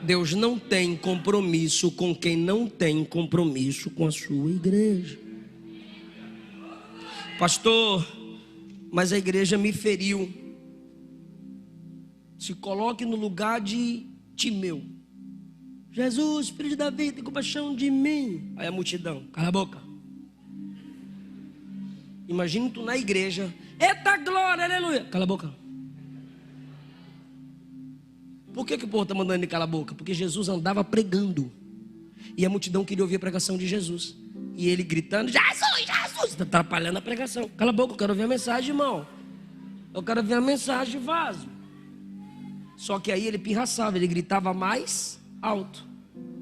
Deus não tem compromisso com quem não tem compromisso com a sua igreja. Pastor, mas a igreja me feriu. Se coloque no lugar de Timeu. Jesus, filho de Davi, tem compaixão de mim. Aí a multidão, cala a boca. Imagina tu na igreja. Eita glória, aleluia. Cala a boca. Por que o povo está mandando ele calar a boca? Porque Jesus andava pregando. E a multidão queria ouvir a pregação de Jesus. E ele gritando, Jesus, Jesus. Está atrapalhando a pregação. Cala a boca, eu quero ouvir a mensagem, irmão. Eu quero ouvir a mensagem, vaso. Só que aí ele pirraçava, ele gritava mais alto.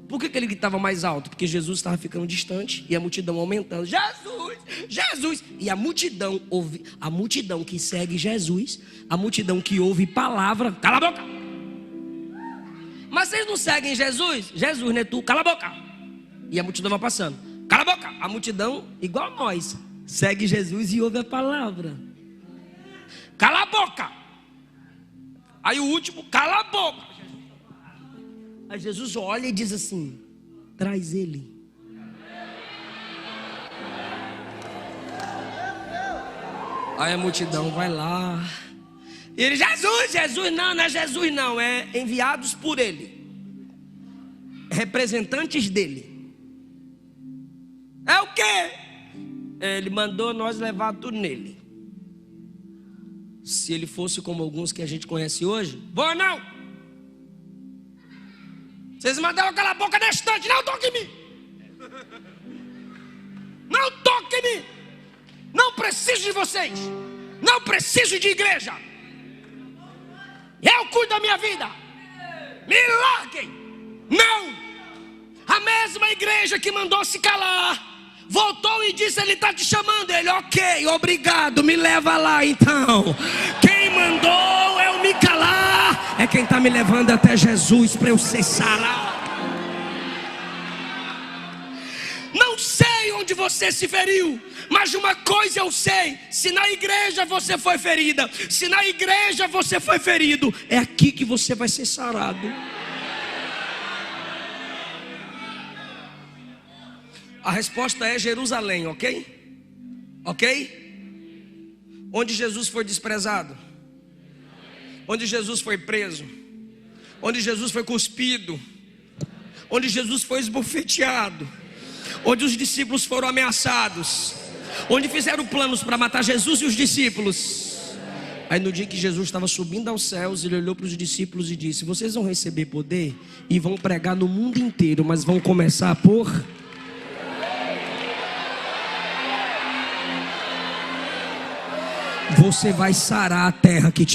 Por que ele gritava mais alto? Porque Jesus estava ficando distante e a multidão aumentando. Jesus, Jesus. E a multidão ouve, a multidão que segue Jesus, a multidão que ouve palavra, cala a boca. Mas vocês não seguem Jesus? Jesus, né, tu? Cala a boca. E a multidão vai passando. Cala a boca. A multidão, igual nós, segue Jesus e ouve a palavra. Cala a boca. Aí o último, cala a boca. Aí Jesus olha e diz assim: traz ele. Aí a multidão vai lá. E ele, Jesus, Jesus, não é Jesus não, é enviados por ele, representantes dele. É o quê? Ele mandou nós levar tudo nele. Se ele fosse como alguns que a gente conhece hoje, vou não. Vocês mandaram calar a boca na estante, não toque em mim. Não toque em mim. Não preciso de vocês. Não preciso de igreja. Eu cuido da minha vida. Me larguem. Não. A mesma igreja que mandou se calar voltou e disse: ele está te chamando. Ele, ok, obrigado, me leva lá então. Quem mandou eu me calar é quem está me levando até Jesus para eu ser sarado. Não sei onde você se feriu, mas uma coisa eu sei: se na igreja você foi ferida, se na igreja você foi ferido, é aqui que você vai ser sarado. A resposta é Jerusalém, ok? Ok? Onde Jesus foi desprezado, onde Jesus foi preso, onde Jesus foi cuspido, onde Jesus foi esbofeteado, onde os discípulos foram ameaçados, onde fizeram planos para matar Jesus e os discípulos. Aí no dia que Jesus estava subindo aos céus, ele olhou para os discípulos e disse: vocês vão receber poder e vão pregar no mundo inteiro, mas vão começar por... Você vai sarar a terra que te